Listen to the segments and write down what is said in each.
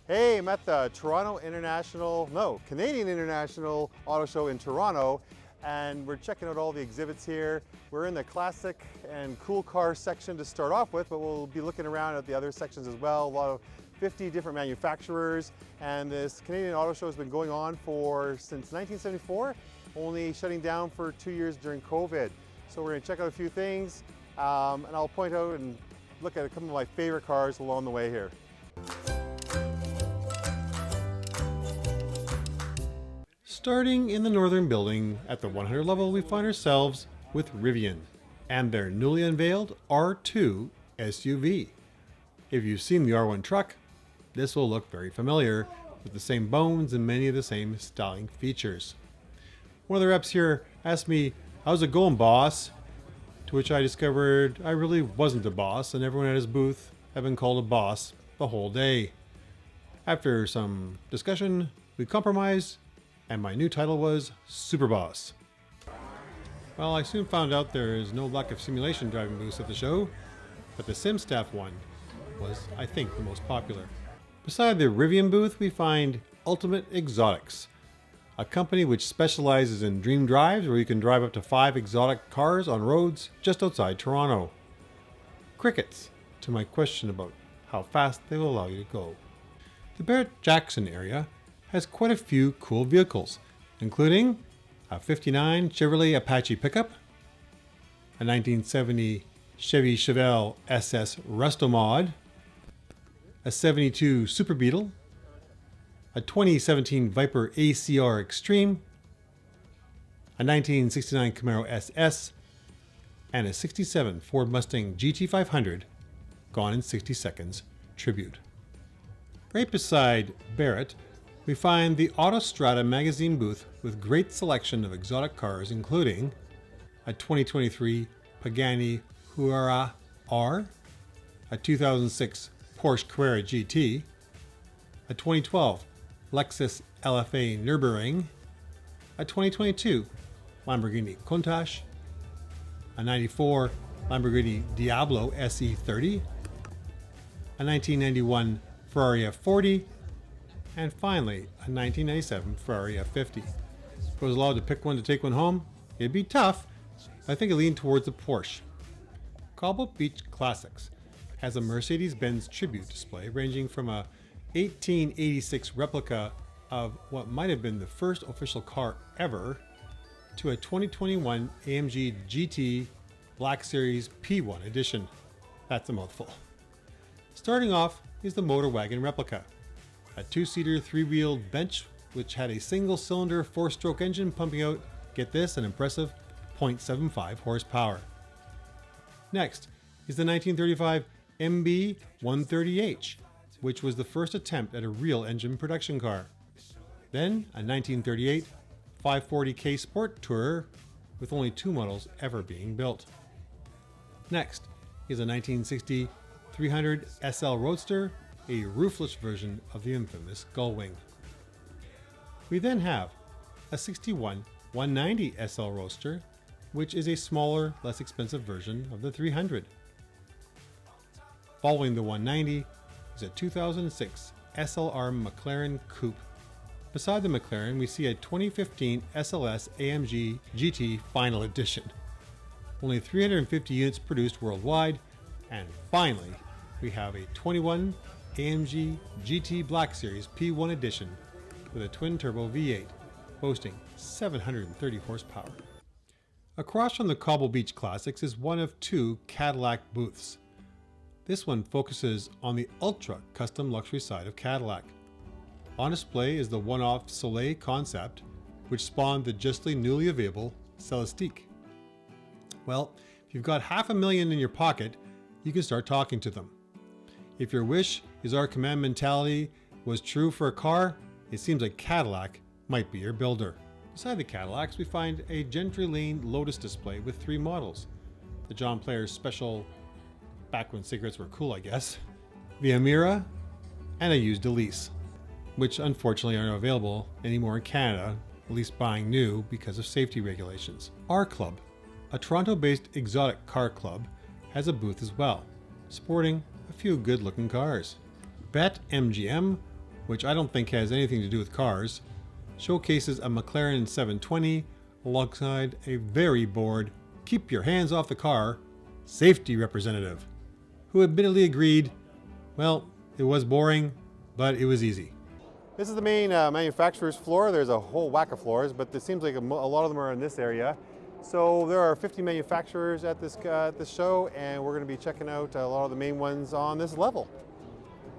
Hey, I'm at the Canadian International Auto Show in Toronto, and we're checking out all the exhibits here. We're in the classic and cool car section to start off with, but we'll be looking around at the other sections as well. A lot of 50 different manufacturers, and this Canadian Auto Show has been going on since 1974, only shutting down for 2 years during COVID. So we're gonna check out a few things, and I'll point out and look at a couple of my favorite cars along the way here. Starting in the northern building at the 100 level, we find ourselves with Rivian and their newly unveiled R2 SUV. If you've seen the R1 truck, this will look very familiar with the same bones and many of the same styling features. One of the reps here asked me, "How's it going, boss?" To which I discovered I really wasn't a boss, and everyone at his booth had been called a boss the whole day. After some discussion, we compromised, and my new title was Super Boss. Well, I soon found out there is no lack of simulation driving booths at the show, but the SimStaff one was, I think, the most popular. Beside the Rivian booth, we find Ultimate Exotics, a company which specializes in dream drives where you can drive up to 5 exotic cars on roads just outside Toronto. Crickets to my question about how fast they will allow you to go. The Barrett-Jackson area has quite a few cool vehicles, including a 59 Chevrolet Apache pickup, a 1970 Chevy Chevelle SS Resto-Mod, a 72 Super Beetle, a 2017 Viper ACR Extreme, a 1969 Camaro SS, and a 67 Ford Mustang GT500 Gone in 60 Seconds Tribute. Right beside Barrett, we find the Autostrada magazine booth with great selection of exotic cars, including a 2023 Pagani Huayra R, a 2006 Porsche Carrera GT, a 2012 Lexus LFA Nürburgring, a 2022 Lamborghini Countach, a 94 Lamborghini Diablo SE30, a 1991 Ferrari F40, and finally, a 1997 Ferrari F50. If I was allowed to pick one to take one home, it'd be tough. I think I lean towards the Porsche. Cobble Beach Classics has a Mercedes-Benz tribute display ranging from a 1886 replica of what might have been the first official car ever to a 2021 AMG GT Black Series P1 edition. That's a mouthful. Starting off is the Motor Wagon replica, a 2-seater 3-wheeled bench which had a single-cylinder 4-stroke engine pumping out, get this, an impressive 0.75 horsepower. Next is the 1935 MB 130H, which was the first attempt at a real engine production car. Then a 1938 540K Sport Tourer with only 2 models ever being built. Next is a 1960 300 SL Roadster, a roofless version of the infamous Gullwing. We then have a 61 190 SL Roadster, which is a smaller, less expensive version of the 300. Following the 190 is a 2006 SLR McLaren Coupe. Beside the McLaren, we see a 2015 SLS AMG GT Final Edition. Only 350 units produced worldwide, and finally, we have a 21 AMG GT Black Series P1 Edition with a twin-turbo V8, boasting 730 horsepower. Across from the Cobble Beach Classics is one of 2 Cadillac booths. This one focuses on the ultra custom luxury side of Cadillac. On display is the one-off Soleil concept, which spawned the justly newly available Celestique. Well, if you've got $500,000 in your pocket, you can start talking to them. If your wish is our command mentality was true for a car, it seems like Cadillac might be your builder. Beside the Cadillacs, we find a Gentry Lane Lotus display with 3 models. The John Player's special, back when cigarettes were cool I guess, the Amira, and a used Elise, which unfortunately aren't available anymore in Canada, at least buying new because of safety regulations. Our Club, a Toronto-based exotic car club, has a booth as well, sporting a few good-looking cars. BetMGM which I don't think has anything to do with cars, showcases a McLaren 720 alongside a very bored, keep your hands off the car safety representative, who admittedly agreed, well, it was boring, but it was easy. This is the main manufacturer's floor. There's a whole whack of floors, but it seems like a lot of them are in this area. So there are 50 manufacturers at this show, and we're going to be checking out a lot of the main ones on this level.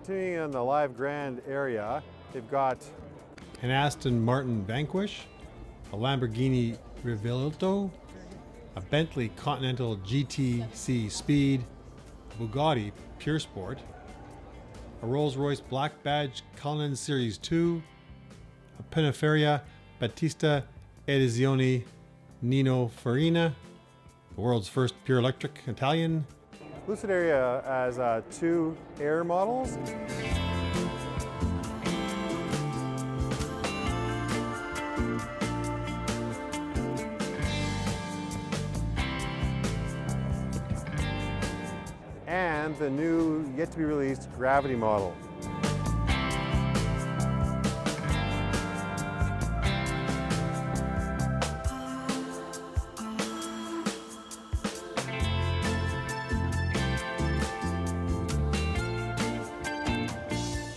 Continuing in the Live Grand area, they've got An Aston Martin Vanquish, a Lamborghini Revuelto, a Bentley Continental GTC Speed, a Bugatti Pure Sport, a Rolls-Royce Black Badge Cullinan Series 2, a Pininfarina Battista Edizione Nino Farina, the world's first pure electric Italian. Lucid area as 2 Air models. And the new, yet to be released, Gravity model.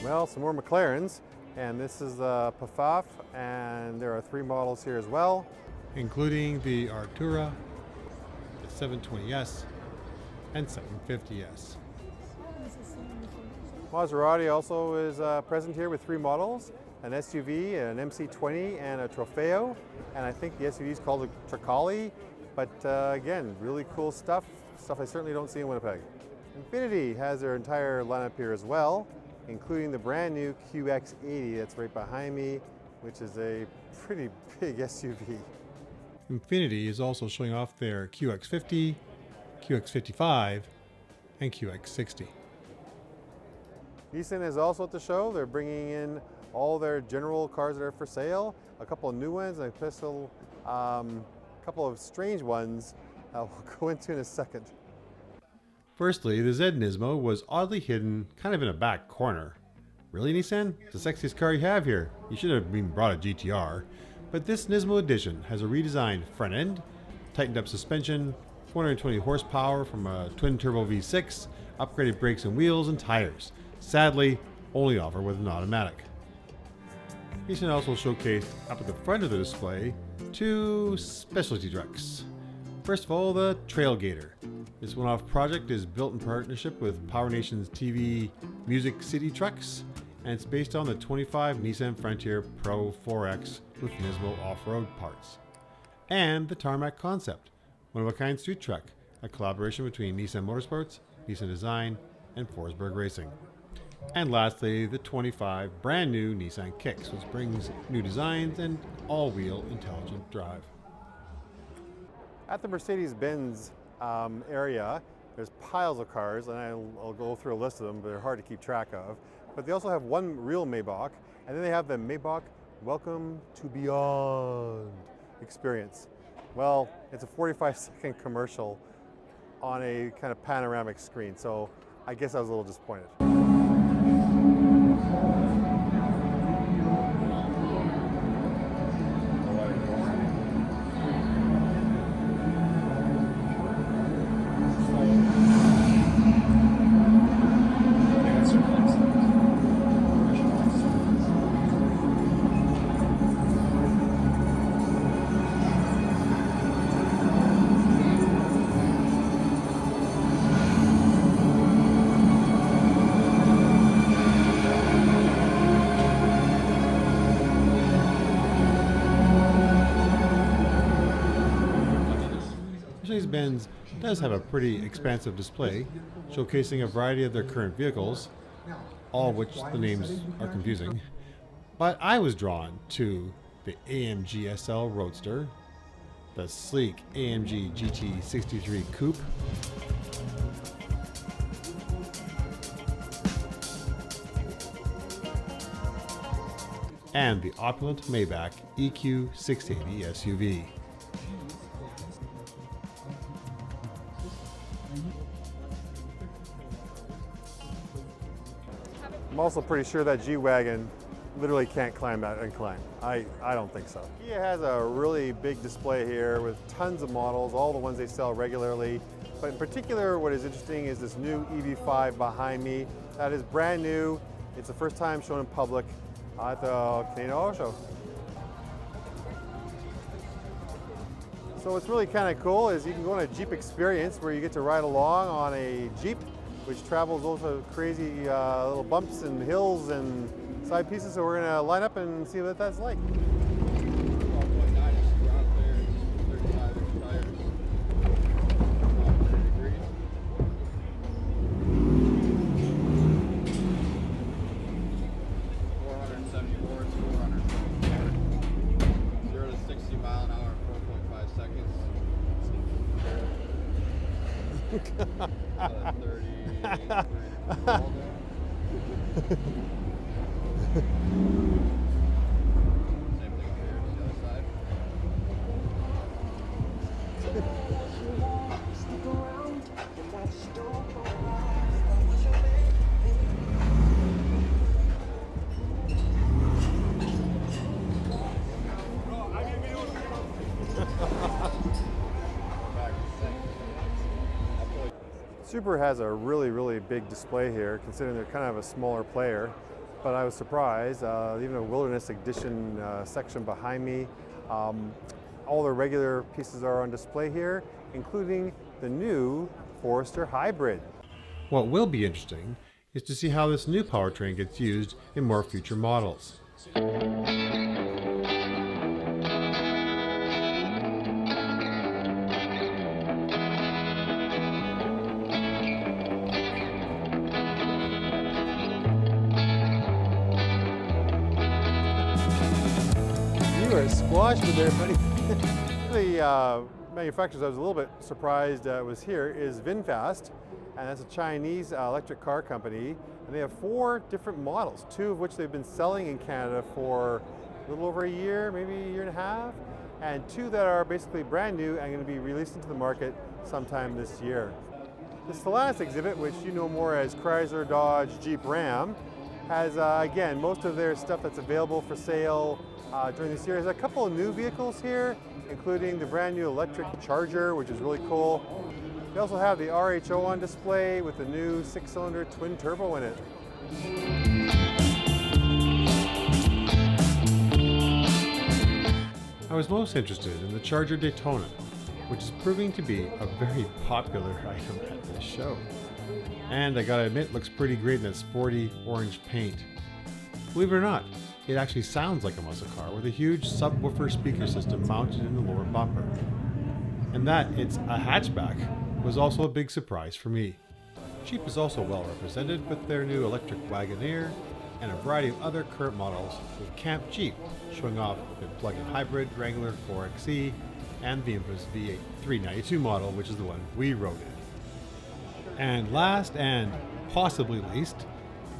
Well, some more McLarens, and this is the Pfaff, and there are 3 models here as well, including the Artura, the 720S, and 750S. Maserati also is present here with 3 models, an SUV, an MC20, and a Trofeo, and I think the SUV is called a Tricali, but again, really cool stuff I certainly don't see in Winnipeg. Infiniti has their entire lineup here as well, including the brand new QX80 that's right behind me, which is a pretty big SUV. Infiniti is also showing off their QX50, QX55, and QX60. Nissan is also at the show. They're bringing in all their general cars that are for sale, a couple of new ones, and a couple of strange ones we'll go into in a second. Firstly, the Z Nismo was oddly hidden kind of in a back corner. Really, Nissan? It's the sexiest car you have here. You should have been brought a GTR. But this Nismo edition has a redesigned front end, tightened up suspension, 420 horsepower from a twin-turbo V6, upgraded brakes and wheels, and tires. Sadly, only offered with an automatic. Nissan also showcased up at the front of the display 2 specialty trucks. First of all, the Trailgater. This one-off project is built in partnership with Power Nation's TV Music City Trucks, and it's based on the 25 Nissan Frontier Pro 4X with Nismo off-road parts. And the Tarmac Concept, one-of-a-kind street truck, a collaboration between Nissan Motorsports, Nissan Design, and Forsberg Racing. And lastly, the 25 brand new Nissan Kicks, which brings new designs and all-wheel intelligent drive. At the Mercedes-Benz area, there's piles of cars, and I'll go through a list of them, but they're hard to keep track of. But they also have one real Maybach, and then they have the Maybach Welcome to Beyond experience. Well, it's a 45-second commercial on a kind of panoramic screen, so I guess I was a little disappointed. Mercedes-Benz does have a pretty expansive display, showcasing a variety of their current vehicles, all of which the names are confusing. But I was drawn to the AMG SL Roadster, the sleek AMG GT63 Coupe, and the opulent Maybach EQ680 SUV. I'm also pretty sure that G-Wagon literally can't climb that incline. I don't think so. Kia has a really big display here with tons of models, all the ones they sell regularly. But in particular, what is interesting is this new EV5 behind me. That is brand new. It's the first time shown in public at the Canadian Auto Show. So what's really kind of cool is you can go on a Jeep experience where you get to ride along on a Jeep, which travels over crazy little bumps and hills and side pieces. So we're gonna line up and see what that's like. Super has a really big display here, considering they're kind of a smaller player. But I was surprised, even a Wilderness Edition section behind me. All the regular pieces are on display here, including the new Forester Hybrid. What will be interesting is to see how this new powertrain gets used in more future models. You are squashed with there, buddy. The manufacturers I was a little bit surprised was here is VinFast, and that's a Chinese electric car company, and they have 4 different models, 2 of which they've been selling in Canada for a little over a year, maybe a year and a half, and 2 that are basically brand new and going to be released into the market sometime this year. The Stellantis exhibit, which you know more as Chrysler, Dodge, Jeep, Ram, has again most of their stuff that's available for sale during this year. There's a couple of new vehicles here, including the brand new electric Charger, which is really cool. They also have the RHO on display with the new 6-cylinder twin turbo in it. I was most interested in the Charger Daytona, which is proving to be a very popular item at this show. And I gotta admit, it looks pretty great in that sporty orange paint. Believe it or not, it actually sounds like a muscle car with a huge subwoofer speaker system mounted in the lower bumper. And that it's a hatchback was also a big surprise for me. Jeep is also well represented with their new electric Wagoneer and a variety of other current models, with Camp Jeep showing off the plug-in hybrid Wrangler 4xe and the infamous V8 392 model, which is the one we rode in. And last and possibly least,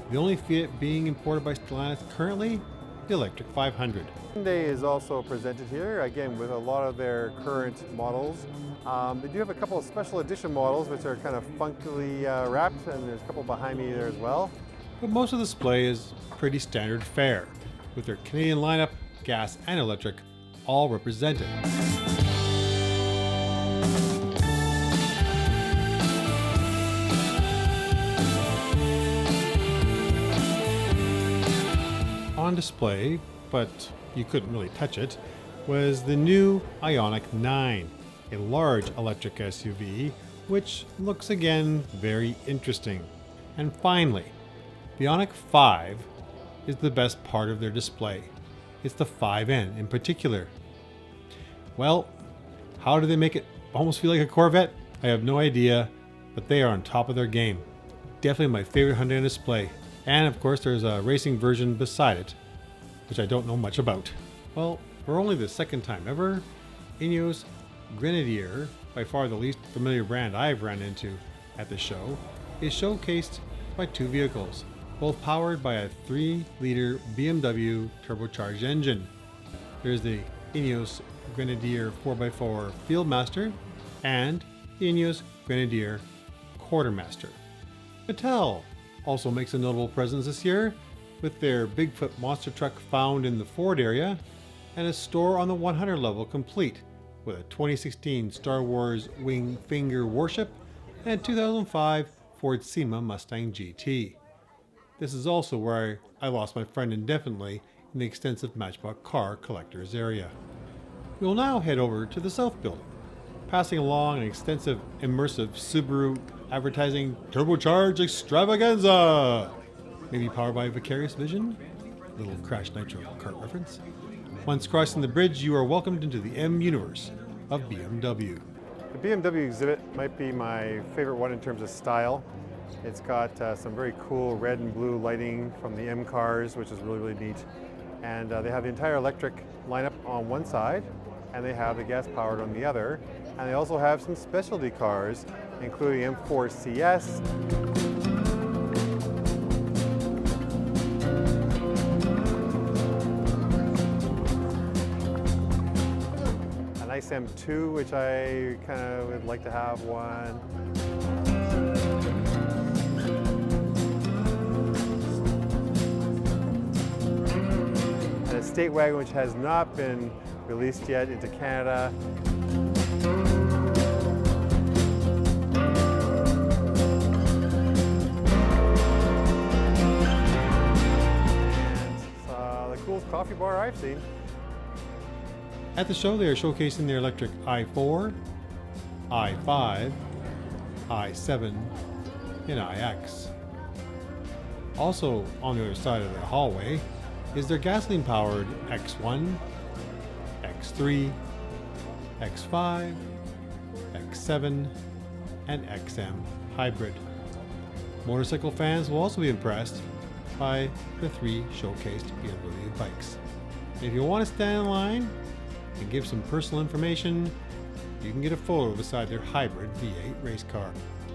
the only Fiat being imported by Stellantis currently, the electric 500. Hyundai is also presented here, again with a lot of their current models. They do have a couple of special edition models which are kind of funkily wrapped, and there's a couple behind me there as well. But most of the display is pretty standard fare, with their Canadian lineup, gas and electric, all represented. On display, but you couldn't really touch it, was the new Ioniq 9, a large electric SUV, which looks again very interesting. And finally, the Ioniq 5 is the best part of their display. It's the 5N in particular. Well, how do they make it almost feel like a Corvette? I have no idea, but they are on top of their game. Definitely my favorite Hyundai on display. And of course there's a racing version beside it, which I don't know much about. Well, for only the second time ever, Ineos Grenadier, by far the least familiar brand I've ran into at the show, is showcased by 2 vehicles, both powered by a 3-liter BMW turbocharged engine. There's the Ineos Grenadier 4x4 Fieldmaster and the Ineos Grenadier Quartermaster. Mattel also makes a notable presence this year with their Bigfoot monster truck found in the Ford area and a store on the 100 level complete with a 2016 Star Wars Wing Finger warship and a 2005 Ford SEMA Mustang GT. This is also where I lost my friend indefinitely in the extensive Matchbox car collectors area. We will now head over to the South Building, passing along an extensive immersive Subaru advertising turbocharged extravaganza, maybe powered by Vicarious Vision, little Crash Nitro kart reference. Once crossing the bridge, you are welcomed into the M universe of BMW. The BMW exhibit might be my favorite one in terms of style. It's got some very cool red and blue lighting from the M cars, which is really, really neat. And they have the entire electric lineup on one side, and they have the gas powered on the other. And they also have some specialty cars, including M4 CS, a nice M2, which I kind of would like to have one. And a state wagon which has not been released yet into Canada. And the coolest coffee bar I've seen. At the show, they are showcasing their electric i4, i5, i7, and iX. Also on the other side of the hallway is their gasoline-powered X1, X3, X5, X7, and XM hybrid. Motorcycle fans will also be impressed by the 3 showcased BMW bikes. If you want to stand in line and give some personal information, you can get a photo beside their hybrid V8 race car.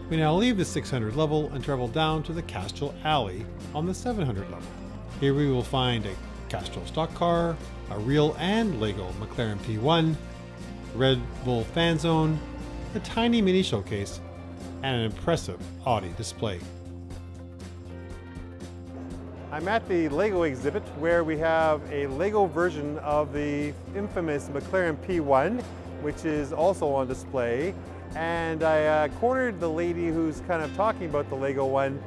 We now leave the 600 level and travel down to the Castrol alley on the 700 level. Here we will find a Castrol stock car, a real and Lego McLaren P1, a Red Bull fan zone, a tiny mini showcase, and an impressive Audi display. I'm at the Lego exhibit where we have a Lego version of the infamous McLaren P1, which is also on display. And I cornered the lady who's kind of talking about the Lego one,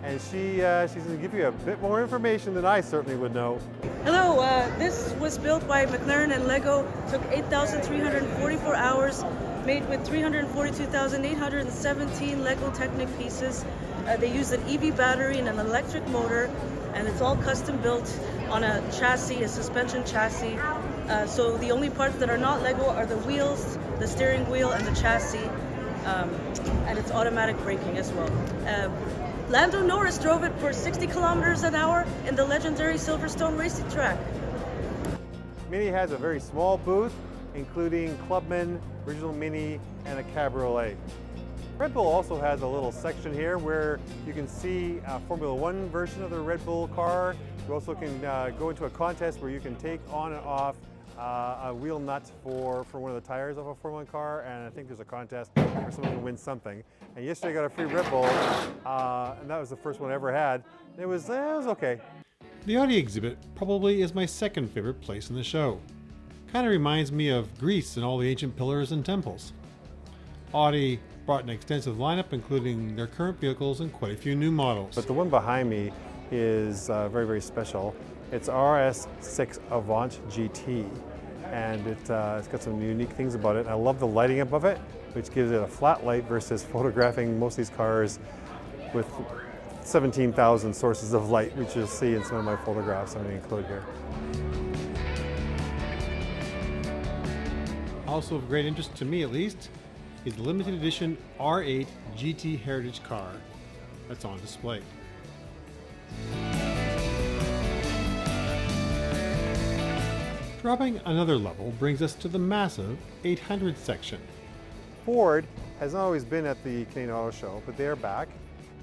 and she's going to give you a bit more information than I certainly would know. Hello, this was built by McLaren and Lego, took 8,344 hours, made with 342,817 Lego Technic pieces. They use an EV battery and an electric motor, and it's all custom built on a chassis, a suspension chassis. So the only parts that are not Lego are the wheels, the steering wheel, and the chassis, and it's automatic braking as well. Lando Norris drove it for 60 kilometers an hour in the legendary Silverstone racing track. Mini has a very small booth, including Clubman, Original Mini, and a Cabriolet. Red Bull also has a little section here where you can see a Formula One version of the Red Bull car. You also can go into a contest where you can take on and off a wheel nut for one of the tires of a Formula One car, and I think there's a contest where someone can win something. And yesterday I got a free Red Bull, and that was the first one I ever had. It was okay. The Audi exhibit probably is my second favorite place in the show. Kind of reminds me of Greece and all the ancient pillars and temples. Audi brought an extensive lineup including their current vehicles and quite a few new models. But the one behind me is very, very special. It's RS6 Avant GT, and it's got some unique things about it. I love the lighting above it, which gives it a flat light versus photographing most of these cars with 17,000 sources of light, which you'll see in some of my photographs I'm going to include here. Also of great interest to me at least is the limited edition R8 GT Heritage car that's on display. Dropping another level brings us to the massive 800 section. Ford has not always been at the Canadian Auto Show, but they're back.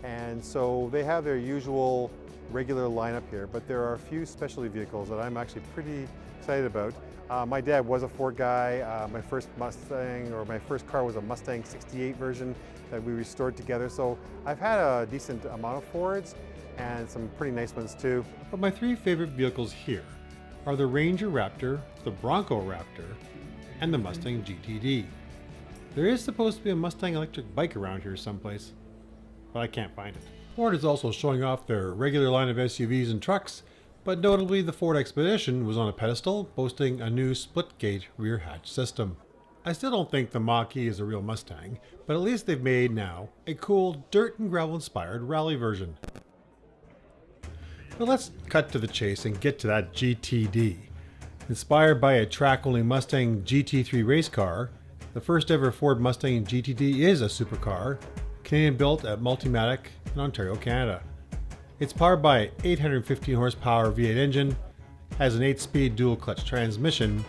And so they have their usual regular lineup here, but there are a few specialty vehicles that I'm actually pretty excited about. My dad was a Ford guy. My first Mustang, or my first car was a Mustang 68 version that we restored together. So I've had a decent amount of Fords, and some pretty nice ones too. But my three favorite vehicles here are the Ranger Raptor, the Bronco Raptor, and the Mustang GTD. There is supposed to be a Mustang electric bike around here someplace, but I can't find it. Ford is also showing off their regular line of SUVs and trucks, but notably the Ford Expedition was on a pedestal, boasting a new split-gate rear hatch system. I still don't think the Mach-E is a real Mustang, but at least they've made now a cool dirt and gravel inspired rally version. But let's cut to the chase and get to that GTD. Inspired by a track-only Mustang GT3 race car, the first ever Ford Mustang GTD is a supercar, Canadian built at Multimatic in Ontario, Canada. It's powered by an 815 horsepower V8 engine, has an 8-speed dual clutch transmission,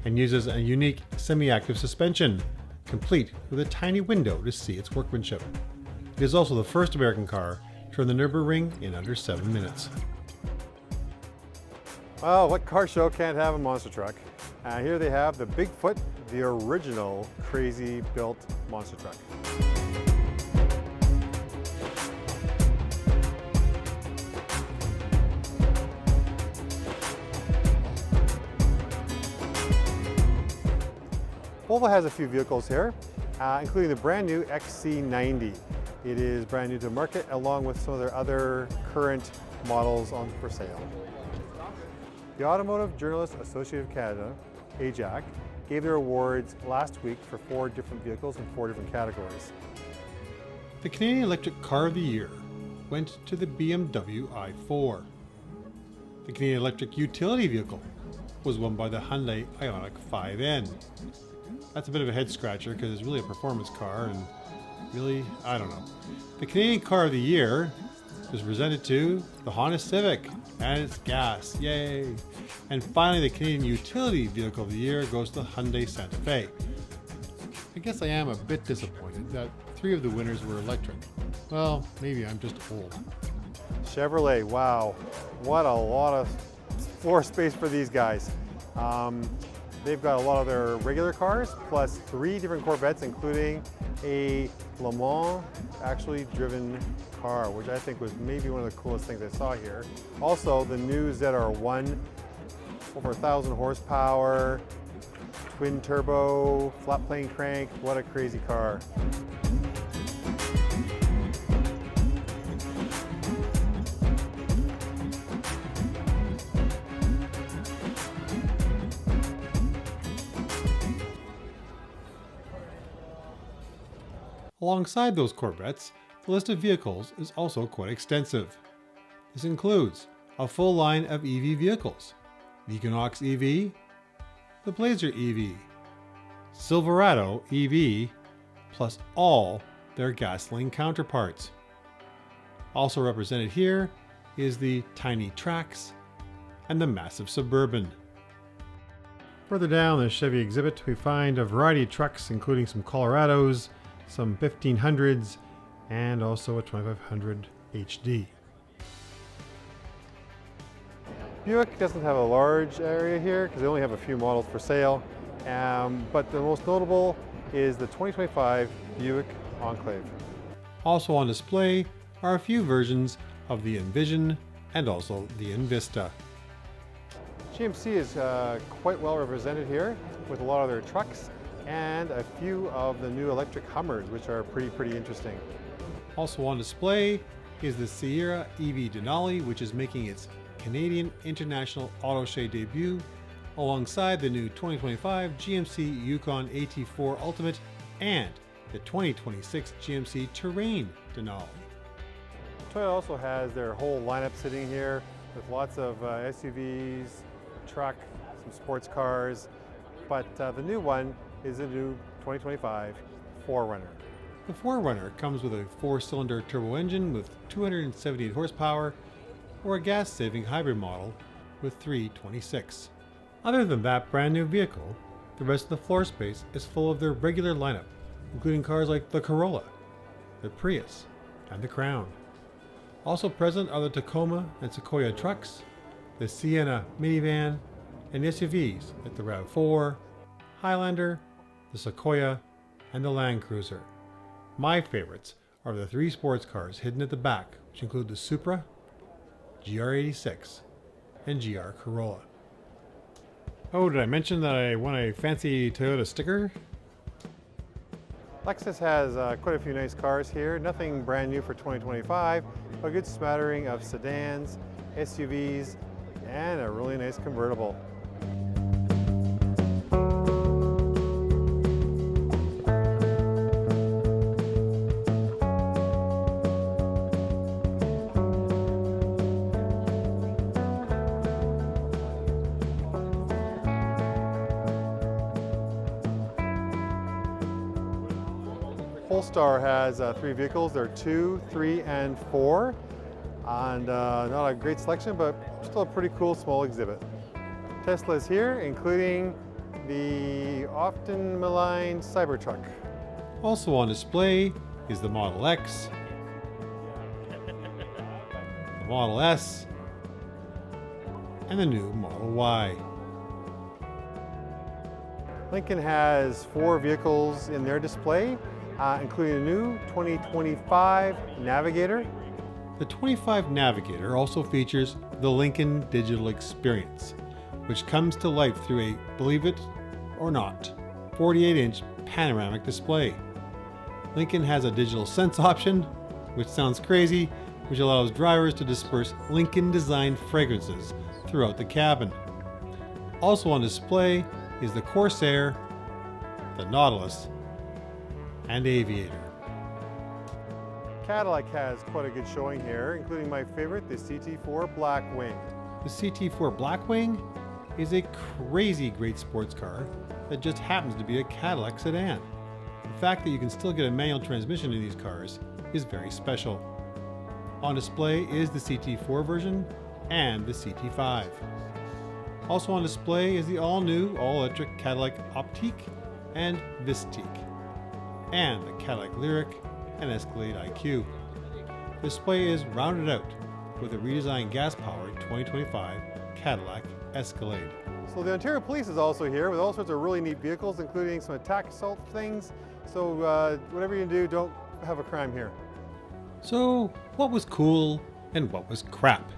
and uses a unique semi-active suspension, complete with a tiny window to see its workmanship. It is also the first American car to run the Nürburgring in under 7 minutes. Well, what car show can't have a monster truck? Here they have the Bigfoot, the original crazy built monster truck. Volvo has a few vehicles here, including the brand new XC90. It is brand new to market, along with some of their other current models on for sale. The Automotive Journalists Association of Canada, AJAC, gave their awards last week for 4 different vehicles in 4 different categories. The Canadian Electric Car of the Year went to the BMW i4. The Canadian Electric Utility Vehicle was won by the Hyundai Ioniq 5N. That's a bit of a head scratcher because it's really a performance car and really, I don't know. The Canadian Car of the Year was presented to the Honda Civic and its gas, yay! And finally, the Canadian Utility Vehicle of the Year goes to the Hyundai Santa Fe. I guess I am a bit disappointed that 3 of the winners were electric. Well, maybe I'm just old. Chevrolet, wow, what a lot of floor space for these guys. They've got a lot of their regular cars, plus 3 different Corvettes, including a Le Mans actually driven car, which I think was maybe one of the coolest things I saw here. Also, the new ZR1, over 1,000 horsepower, twin turbo, flat plane crank, what a crazy car. Alongside those Corvettes, the list of vehicles is also quite extensive. This includes a full line of EV vehicles, the Equinox EV, the Blazer EV, Silverado EV, plus all their gasoline counterparts. Also represented here is the tiny Trax and the massive Suburban. Further down the Chevy exhibit, we find a variety of trucks, including some Colorados, some 1500s, and also a 2500 HD. Buick doesn't have a large area here because they only have a few models for sale, but the most notable is the 2025 Buick Enclave. Also on display are a few versions of the Envision and also the Envista. GMC is quite well represented here with a lot of their trucks and a few of the new electric Hummers, which are pretty interesting. Also on display is the Sierra EV Denali, which is making its Canadian International Auto Show debut, alongside the new 2025 GMC Yukon AT4 Ultimate and the 2026 GMC Terrain Denali. Toyota also has their whole lineup sitting here with lots of SUVs, truck, some sports cars, but the new one is the new 2025 4Runner. The 4Runner comes with a 4-cylinder turbo engine with 278 horsepower or a gas-saving hybrid model with 326. Other than that brand new vehicle, the rest of the floor space is full of their regular lineup, including cars like the Corolla, the Prius, and the Crown. Also present are the Tacoma and Sequoia trucks, the Sienna minivan, and SUVs like the RAV4, Highlander, the Sequoia, and the Land Cruiser. My favorites are the 3 sports cars hidden at the back, which include the Supra, GR86, and GR Corolla. Oh, did I mention that I won a fancy Toyota sticker? Lexus has quite a few nice cars here. Nothing brand new for 2025, but a good smattering of sedans, SUVs, and a really nice convertible. Polestar has 3 vehicles. They're 2, 3, and 4. And not a great selection, but still a pretty cool small exhibit. Tesla's here, including the often maligned Cybertruck. Also on display is the Model X, the Model S, and the new Model Y. Lincoln has 4 vehicles in their display, including a new 2025 Navigator. The 25 Navigator also features the Lincoln Digital Experience, which comes to life through a, believe it or not, 48-inch panoramic display. Lincoln has a digital sense option, which sounds crazy, which allows drivers to disperse Lincoln-designed fragrances throughout the cabin. Also on display is the Corsair, the Nautilus, and Aviator. Cadillac has quite a good showing here, including my favorite, the CT4 Blackwing. The CT4 Blackwing is a crazy great sports car that just happens to be a Cadillac sedan. The fact that you can still get a manual transmission in these cars is very special. On display is the CT4 version and the CT5. Also on display is the all-new, all-electric Cadillac Optique and Vistique, and the Cadillac Lyriq and Escalade IQ. The display is rounded out with a redesigned gas-powered 2025 Cadillac Escalade. So the Ontario Police is also here with all sorts of really neat vehicles, including some attack assault things. So whatever you do, don't have a crime here. So what was cool and what was crap?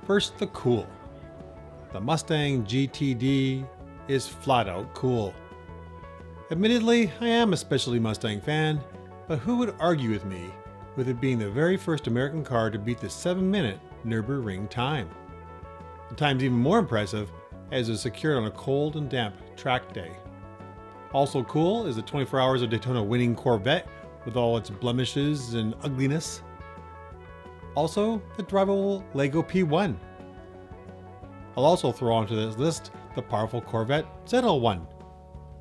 First, the cool. The Mustang GTD is flat out cool. Admittedly, I am a specialty Mustang fan, but who would argue with me with it being the very first American car to beat the 7-minute Nürburgring time? The time's even more impressive as it's secured on a cold and damp track day. Also cool is the 24 Hours of Daytona winning Corvette with all its blemishes and ugliness. Also, the drivable Lego P1. I'll also throw onto this list the powerful Corvette ZL1.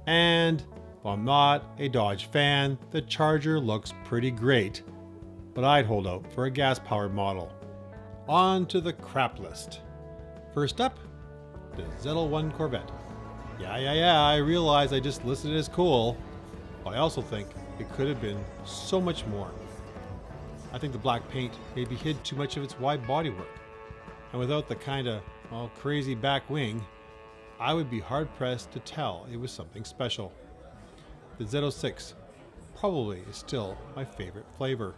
And while I'm not a Dodge fan, the Charger looks pretty great, but I'd hold out for a gas-powered model. On to the crap list. First up, the ZL1 Corvette. Yeah, I realize I just listed it as cool, but I also think it could have been so much more. I think the black paint maybe hid too much of its wide bodywork, and without the kinda, crazy back wing, I would be hard-pressed to tell it was something special. The Z06 probably is still my favorite flavor.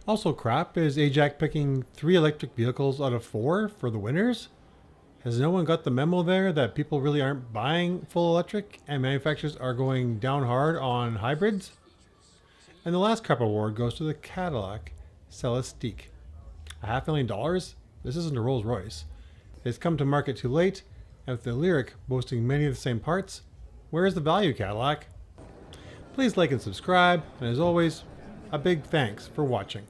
Also crap is AJAC picking 3 electric vehicles out of 4 for the winners. Has no one got the memo there that people really aren't buying full electric and manufacturers are going down hard on hybrids? And the last crap award goes to the Cadillac Celestiq. $500,000? This isn't a Rolls Royce. It's come to market too late, and with the Lyriq boasting many of the same parts, where is the value, Cadillac? Please like and subscribe, and as always, a big thanks for watching.